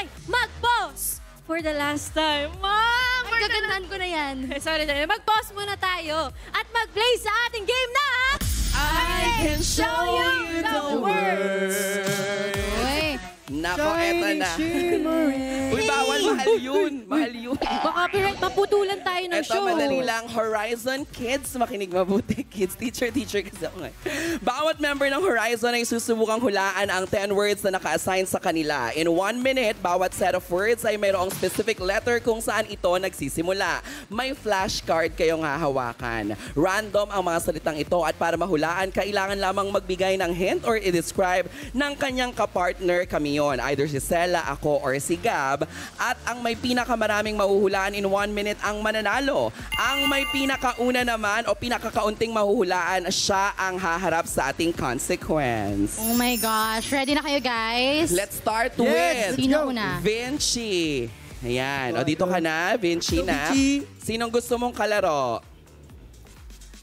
ay mag-pause for the last time. Ma'am! Ay, gagandahan ko na yan. Sorry. Mag-pause muna tayo at mag-play sa ating game na I can show you the world. Uy. Nako, eto na. Uy, bawal. Mahal yun. Mahal yun. copyright, maputulan tayo ng Ito, show. madali lang. Horizon Kids. Makinig mabuti. Kids, teacher kasi ako ngayon. Bawat member ng Horizon ay susubukang hulaan ang 10 words na naka-assign sa kanila. In 1 minute, bawat set of words ay mayroong specific letter kung saan ito nagsisimula. May flashcard kayong hahawakan. Random ang mga salitang ito at para mahulaan, kailangan lamang magbigay ng hint or i-describe ng kanyang kapartner kami yon. Either si Sela, ako, or si Gab. At ang may pinakamaraming mahuhulaan in 1 minute ang mananalo. Ang may pinakauna naman o pinakakaunting mahuhulaan, siya ang haharap sa ating consequence. Oh my gosh. Ready na kayo, guys? Let's start with Sino una? Vinci. Ayan. O, dito ka na. Vinci na. Sinong gusto mong kalaro?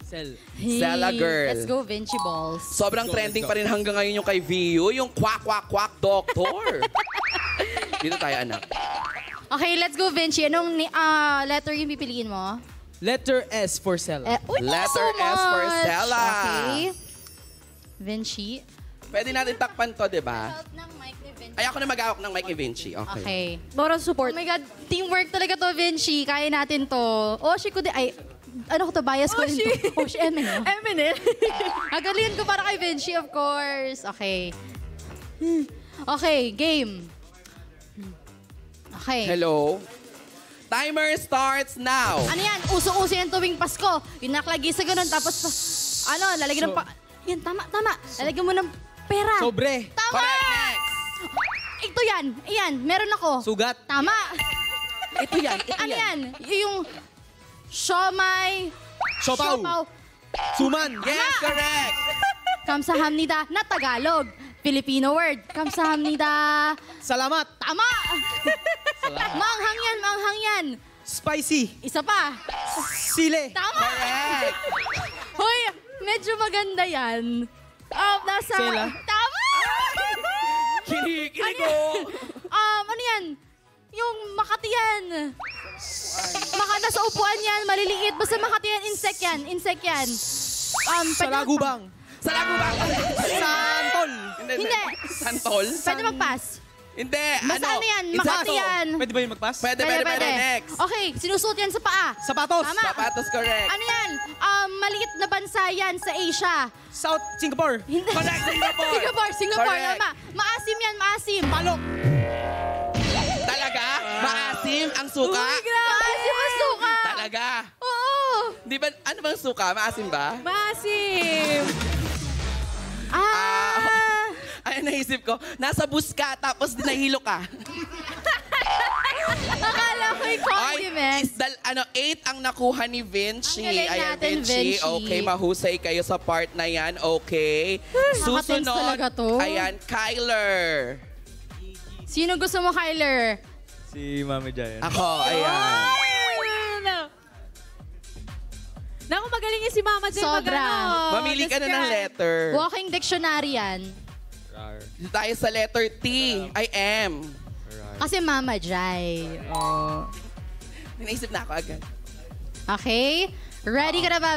Sela girl. Let's go, Vinci Balls. Sobrang trending pa rin hanggang ngayon yung kay Viu, yung quack, quack, quack, doctor. Dito tayo, anak. Okay, let's go, Vinci. Anong letter yung pipiliin mo? Letter S for Sela. Letter S for Sela. Okay. Vinci. Pwede natin takpan to, di ba? Help ng mic ni Vinci. Ay, ako na mag-awak ng mic ni Vinci. Okay. Okay. Moral support. Oh my God, teamwork talaga to, Vinci. Kaya natin to. Oh, she could... Ay, ano ko to, bias ko rin to. Oh, she Eminem. Eminem. Agalingan ko para kay Vinci, of course. Okay. Okay, game. Okay. Hello? Timer starts now. Ano yan? Uso-uso yan tuwing Pasko. Yung nakalagay sa ganun, tapos, lalagyan ng yan, tama. Lalagyan mo ng pera. Sobre. Tama! Correct, next. Ito yan. Ayan, meron ako. Sugat. Tama. Ito yan. Ano yan? Yung siomay. Siopaw. Suman. Yes, correct. Kamsahamnida na Tagalog. Filipino word. Kamsahamnida. Salamat. Tama! Manghang yan. Spicy. Isa pa. Sile. Tama! Correct. Hoy, medyo maganda yan. Nasa... Sela. Tama! Kinikilig ko. Ano yan? Yung Makati yan. Nasa upuan yan, maliliit. Basta Makati yan, insect yan. Salagubang. Salagubang. Santol. Hindi. Santol? Pwede mag-pass. Hindi. Basta ano yan, Isa. Makati yan. Pwede ba yung mag-pass? Pwede. Next. Okay, sinusuot yan sa paa. Sapatos. Tama. Sapatos, correct. Ano yan? Maliit na bansa yan sa Asia. South Singapore. Hindi. Correct, Singapore. Singapore. Correct. Tama. Maasim yan, maasim. Palok. Talaga? Maasim ang suka? Maasim ang suka. Talaga? Oo. Di ba, ano bang suka? Maasim ba? Masim. Ay, naisip ko, nasa bus ka, tapos nahilo ka. Akala ko yung compliment. 8 ang nakuha ni Vinci. Ang galing Ayan, natin, Vinci. Okay, mahusay kayo sa part na yan. Okay. Nakatens talaga to. Ayan, Kyler. Sino gusto mo, Kyler? Si Mami Giant. Ako, ayan. Naku, magaling yung si Mama Jen. Sobra. Mamili ka na ng letter. Walking dictionary yan. Dito tayo sa letter T. I am. Kasi Mama Jai. Naisip na ako agad. Okay? Ready ka na ba,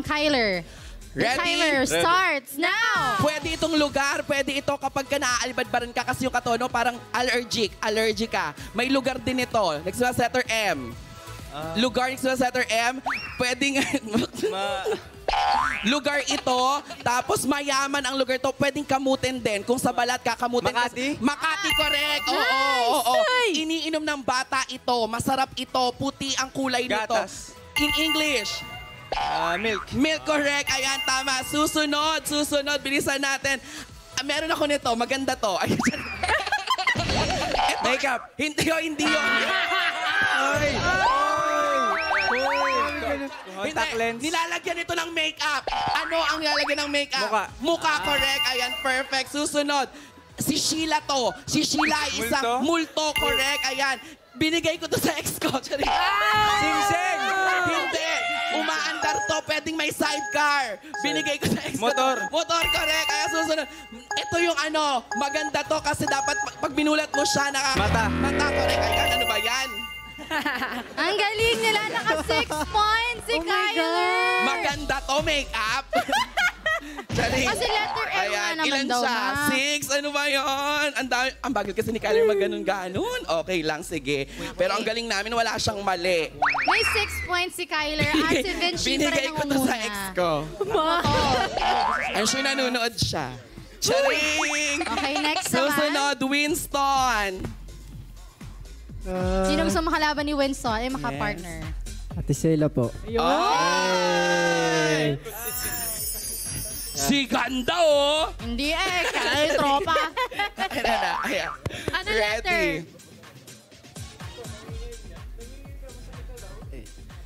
Kyler? The Ready? timer starts now! Pwede itong lugar, pwede ito kapag ka naaalibadbaran ka kasi yung katono parang allergic ka. May lugar din ito. Nagsimula sa letter M. Lugar nagsimula sa letter M. Pwedeng... lugar ito, tapos mayaman ang lugar ito. Pwedeng kamutin din. Kung sa balat kakamutin. Makati? Makati, correct. Oo. Iniinom ng bata ito. Masarap ito. Puti ang kulay nito. Gatas. In English. Milk. Milk, correct. Ayan, tama. Susunod. Bilisan natin. Meron ako nito. Maganda to. Makeup. Hindi yun. Contact lens. Nilalagyan ito ng makeup. Ano ang nilalagyan ng makeup? Mukha. Correct. Ayan, perfect. Susunod. Si Sheila to. Si Sheila ay isang multo. Correct. Ayan. Binigay ko to sa ex ko. Sing-sing. Hindi. Umaandar to, pwedeng may sidecar. Binigay ko sa extra. Motor. Motor, correct. Kaya susunod. Ito yung maganda to kasi dapat pag binulat mo siya, Mata. Mata, correct. Ay, ano ba yan? Ang galing nila, naka 6 points si Kyler. Maganda to, make-up. Charing. Kasi letter M nga naman ilan daw, siya? ma. 6? Ano ba yun? Ang bagal kasi ni Kyler mag-ganon-ganon. Okay lang, sige. Pero ang galing namin, wala siyang mali. May 6 points si Kyler at si Vinci pa Binigay rin ko ang to sa umuna. ex ko. I'm sure nanonood siya. Charing! Okay, next naman. Susunod, Winston. Sino gusto makalaban ni Winston? Ay, makapartner. Ate Sheila po. Ay! Si ganda, oh! Hindi Kyler, tropa. Ayan. Ano letter?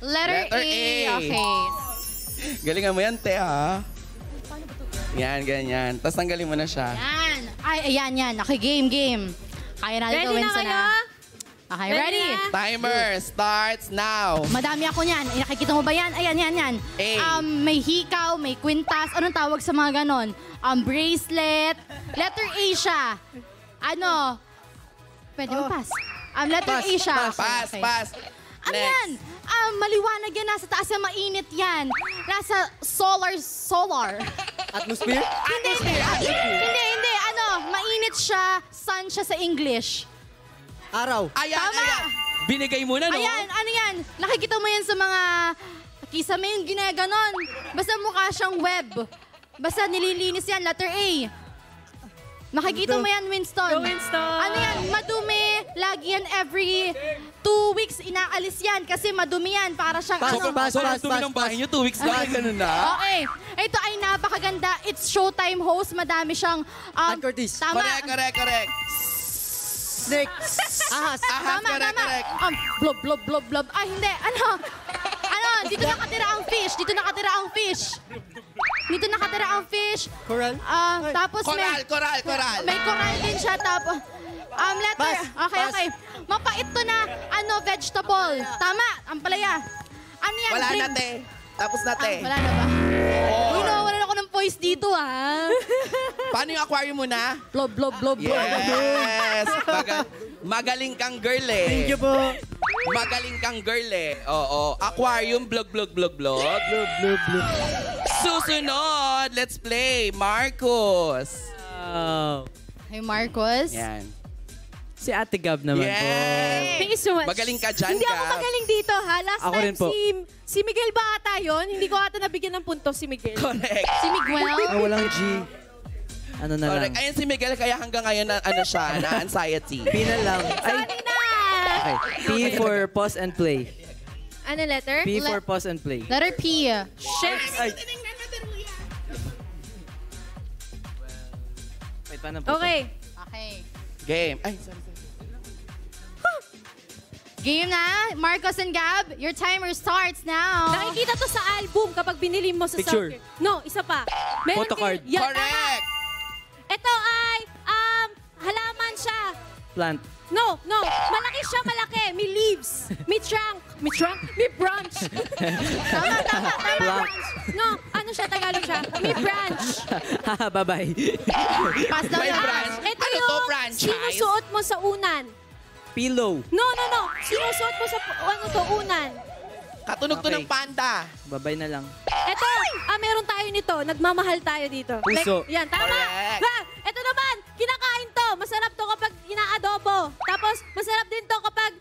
Letter Letter A. A. Okay. Galingan mo yan, te, ha? Yan, ganyan. Tapos tanggalin mo na siya. Yan. Ay, ayan. Okay, game. Kaya natin Ready to, na Winston, kayo? ah. Okay, ready? na? Timer starts now. Madami ako niyan. Nakikita mo ba yan? Ayan, yan. A. May hikaw, may kwintas. Anong tawag sa mga ganon? Bracelet. Letter A siya. Ano? Pwede mo pass. Letter A siya. Pass, Okay. pass. Ano Next. yan? Maliwanag yan. Nasa taas yan, mainit yan. Nasa solar. Atmosphere? Hindi. Mainit siya. Sun siya sa English. Araw. Ayan, Tama. ayan. Binigay mo na, no? Ayan, ano yan? Nakikita mo yan sa mga kisame yung ginaganon. Basta mukha siyang web. Basta nililinis yan, letter A. Makikita mo yan, Winston. Go, Winston. Ano yan? Madumi. Lagi yan every 2 weeks inaalis yan kasi madumi yan para siyang Pass, ano. pass. Sobrang dumi ng bahay niyo, 2 weeks na. Ganun na. Okay. Ito ay napakaganda. It's Showtime host. Madami siyang... Ann Curtis. Tama. Correct. Snake. Ahas. Ahas, Tama. correct. Blob. Ay, hindi. Ano? Dito nakatira ang fish. Coral. Tapos Coral. may coral din siya. Tapos, letter. Pass. Okay. Mapait to na, vegetable. Tama, ang palaya. Ano yan? Wala Drink. na, te. Tapos na, te. Wala na ba? Oh. Uy, nawawalan ako ng voice dito, ha? Paano yung aquarium mo na? Blob. Yes! Magaling kang girl, eh. Thank you po. Magaling kang girl, eh. Oo. Aquarium, blog. Blue. Susunod, let's play. Marcos. Hey, Marcos. Yan. Si Ate Gab naman po. Yes! Thank you so much. Magaling ka dyan, Hindi ako Gab. magaling dito, ha? Last Ako time, rin po. si Miguel ba ata yun? Hindi ko ata nabigyan ng punto si Miguel. Correct. Si Miguel. Walang G. Ano na lang. Correct. Ayun si Miguel, kaya hanggang ngayon na, anxiety. P na lang. Sorry na! Okay. P for pause and play. Ano letter? P for pause and play. Letter P. Shit! Ay. Wait, paano po? Okay. Okay. Game. Ay, sorry. Game na. Marcos and Gab, your timer starts now. Nakikita to sa album kapag binili mo sa Picture. South. No, isa pa. Meron Photocard. din- Yan, Correct. tama. Ito ay, halaman siya. Plant. No. Malaki siya, malaki. May leaves. May trunk. May branch. Tama. Plant. No, ano siya, Tagalog siya? May branch. Bye-bye. Pass daw May na. branch. Ito Ano to, yung franchise? sinusuot mo sa unan. Pillow. No. Sinusuot mo sa, unan. Katunog to Okay. ng panda. Bye-bye na lang. Ito, meron tayo nito. Nagmamahal tayo dito. Puso. Yan, tama. Correct. Ito naman, kinakain to. Masarap to kapag inaadobo. Tapos, masarap din to kapag,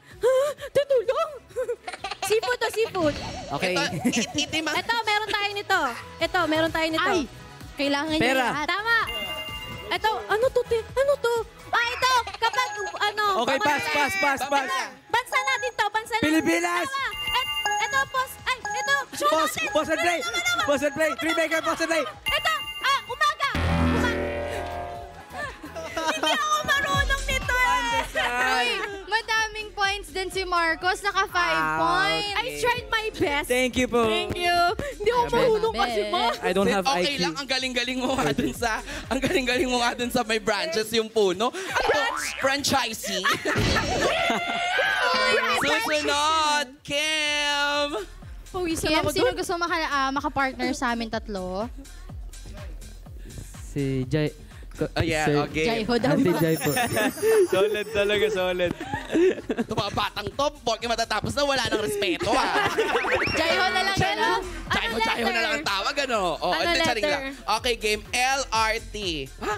tutulong. Seafood. Okay. Ito, itim ang... Ito, meron tayo nito. Ay, kailangan niya Pera. lahat. Tama. Ito, ano to? Ito, kapag, Okay, pass. Bansa natin to, Pilipinas! Tama. Ito, show natin. Pause and play. Pause and play. 3-maker, pause and play. Ito, umaga. Hindi ako marunong nito Uy, madaming points din si Marcos. Naka 5 points. I tried my best. Thank you po. Thank you. Hindi ako marunong kasi, ma. I don't have Okay IQ. lang, ang galing-galing mo nga dun sa may branches yung puno. Franchisee. Susunod, Kim. Pawisan Kim, ako sino dun. gusto makapartner sa amin tatlo? Si Jai. Yeah, Sir- okay. Jai ho daw. Ate Jai po. Solid talaga, solid. Ito mga batang to, porque matatapos na wala ng respeto Jai ho na lang yan, no? Chayo na lang ang tawag, ano? Oh, Ano hindi, charing letter? lang. Okay, game LRT. Ha?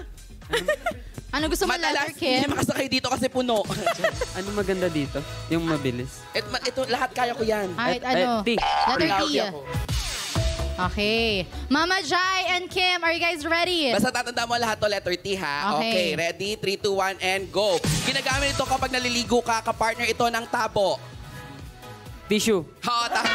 Ano gusto mo Madalas, letter, Kim? hindi makasakay dito kasi puno. Ano maganda dito? Yung mabilis. Ito, lahat kaya ko yan. Kahit Ay, ano. T. Letter T. Lousy ako. Okay. Mama Jai and Kim, are you guys ready? Basta tatanda mo lahat to, letter T, ha? Okay. Ready? 3, 2, 1, and go. Ginagamit ito kapag naliligo ka, kapartner ito ng tabo. Tissue. Oo, tama.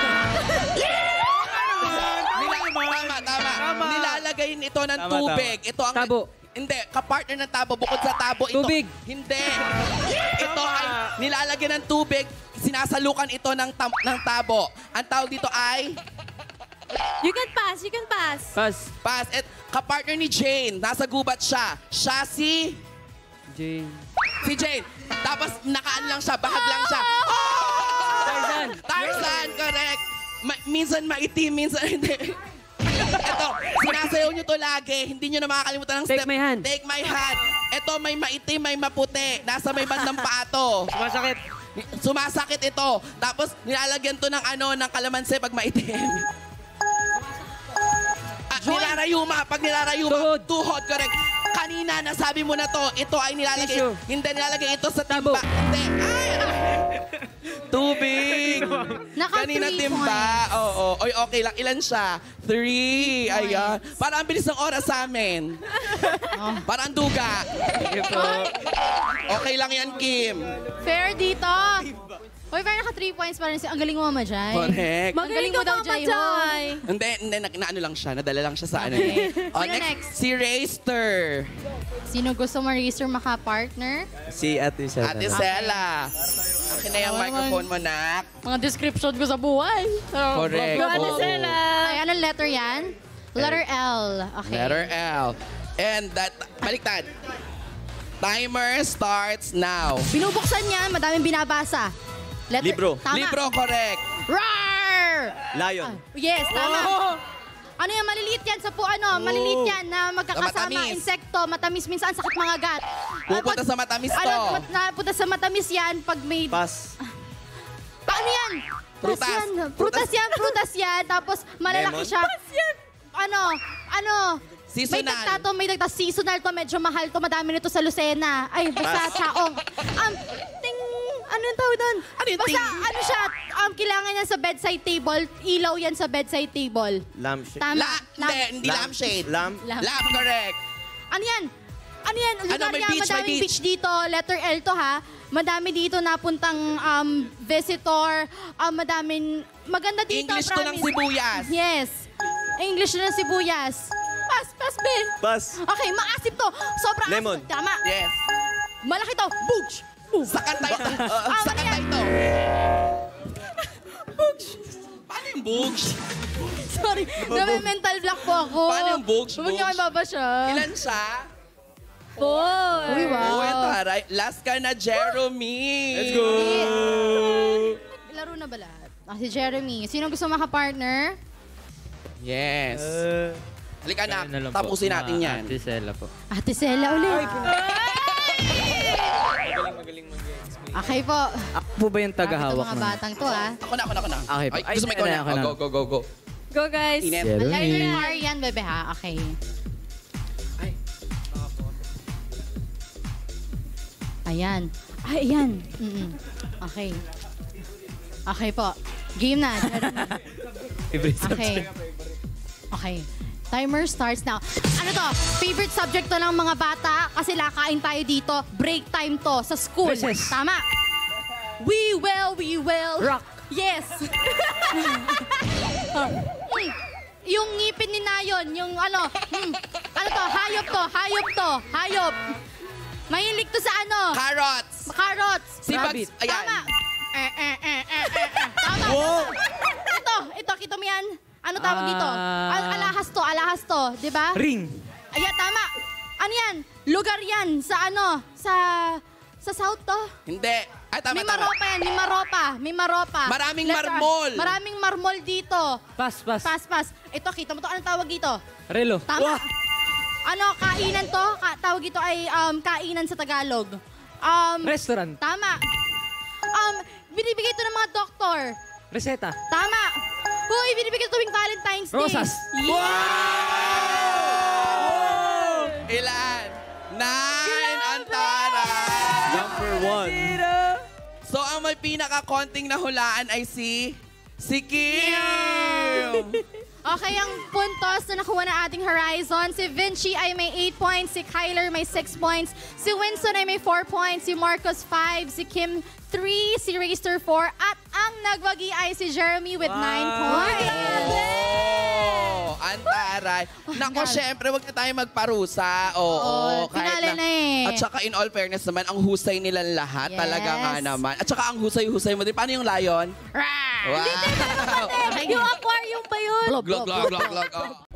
Tama. Nilalagay ito ng Tama, tubig. Ito ang... Tabo. Hindi, kapartner ng tabo. Bukod sa tabo, ito... Tubig. Hindi. Ito ay nilalagyan ng tubig. Sinasalukan ito ng tabo. Ang tawag dito ay... You can pass, you can pass. Pass. Pass. At kapartner ni Jane. Nasa gubat siya. Siya si... Jane. Si Jane. Tapos nakaan lang siya. Bahag lang siya. Tarzan. Tarzan, correct. Minsan maitim, minsan hindi. Ito, sinasayaw nyo to lagi. Hindi nyo na makakalimutan ng Take step. my hand. Take my hand. Ito, may maitim, may maputi. Nasa may bandang paa to. Sumasakit. Sumasakit ito. Tapos, nilalagyan to ng ng kalamansi pag maitim. Nilarayuma. Pag nilarayuma. Tuhod. Tuhod, correct. Kanina, nasabi mo na to. Ito ay nilalagay. Tissue. Hindi, nilalagay ito sa Tabo. timba. Hindi. Ay! Tubig. Naka Kanina 3 timba. points. Oo. Oy, okay lang. Ilan siya? 3. Ayan. Para ang bilis ng oras sa amin. Para ang duga. Okay lang yan, Kim. Fair dito. Uy, fair naka 3 points pa rin. Ang galing mo, Mama Jai. Correct. Magaling mo daw, Jai ho. Hindi, naano lang siya. Nadala lang siya sa ano. Okay. Oh, Sino next? Si Raster. Sino gusto mo racer maka-partner? Si Ate Sela. Ate Sela. Akin na yung Ako microphone mo, nak. Mga description ko sa buhay. Correct. Go, Ate Oo. Sela. Ay, anong letter yan? Letter L. Okay. Letter L. And that, baliktad. Timer starts now. Binubuksan yan, madaming binabasa. Letter, Libro. Tama. Libro, correct. Roar! Lion. Yes, tama. Ano yan, maliliit yan sa maliliit yan na magkakasama, Matamis. insekto, matamis, minsan sakit mga gat. Pupunta sa matamis to. Napunta sa matamis yan pag may... Pass. Paano yan? Prutas. Yan. Prutas yan. Tapos malalaki Lemon? siya. Ano? Seasonal. May dagta. Seasonal to, medyo mahal to. Madami nito sa Lucena. Ay, basta chaong. Ano yung tawag doon? Ano yung Basta, ting? ano siya, kailangan yan sa bedside table. Ilaw yan sa bedside table. Lampshade. Tama. Hindi lampshade. Lamp. Lamp, correct. Ano yan? Ano yan? Lugar may yan, beach, may madaming beach. beach dito. Letter L to ha. Madami dito napuntang visitor. Maganda dito, English to ng promise. sibuyas. Yes. English to ng sibuyas. Pass, Ben. Pass. Okay, maasim to. Sobrang Lemon. asim. Tama. Yes. Malaki to. Booch. Sa kanta ito. Sa ano kanta yan? ito. Paano yung bugs? Sorry. Mental block po ako. Paano yung bugs? Huwag niyo kayo babasya. Ilan siya? Uy, wow. Uy, taray. Last ka na, Jeremy. Let's go. Laro na ba lahat? Si Jeremy. Sino gusto makapartner? Yes. Halika na, Ayun na lang po. tapusin natin Mga yan. Ate Sela po. Ate Sela ulit. Okay po. Ako po ba yung tagahawak Bakit ang mga nun? batang to, ha? Ako na. Okay. Ay, Ay, gusto mo ikaw na. ako na. Oh, go. Go, guys. Inet. Letter R yan, bebe, ha? Okay. Ay. Ayan. Ay, ayan. Okay. Okay po. Game na. Favorite Okay. Okay. Timer starts now. Ano to? Favorite subject to ng mga bata kasi lakain tayo dito. Break time to sa school. Recess. Tama. We will. Rock. Yes. Yung ngipin ni Nayon, yung ano to? Hayop. Mahilig to sa ano? Carrots. Carrots. Si Rabbit. Bugs. Ayan. Tama. Tama. Ito, kita mo yan? Ano tawag dito? Alahas to, di ba? Ring. Ayan, tama. Ano yan? Lugar yan sa ano? Sa South to? Hindi. Ay, tama, May tama. maropa yan, may maropa. May maropa. Maraming Letter- marmol. Maraming marmol dito. Pass, pass. Pas. Ito, kita mo to. Anong tawag dito? Relo. Tama. Ano, kainan to? Tawag ito ay kainan sa Tagalog. Restaurant. Tama. Binibigay ito ng mga doktor. Reseta. Tama. Huy, binibigay ito tuwing Valentine's Day. Rosas. Ilan? 9 ang taray. Number 1. So, ang may pinaka-konting nahulaan ay si Kim. Okay, ang puntos na nakuha na ating Horizon. Si Vinci ay may 8 points, si Kyler may 6 points, si Winston ay may 4 points, si Marcos 5, si Kim 3, si Racer 4, at ang nagwagi ay si Jeremy with 9 points. Oh, ang taray. Nako, syempre, wag na tayo magparusa. Oo, finale na eh. At saka in all fairness naman, ang husay nilang lahat. Yes. Talaga nga naman. At saka ang husay-husay mo din. Paano yung lion? Rah! Wow. Yung aquarium ba yun? Glog, glog, glog, glog. Oh.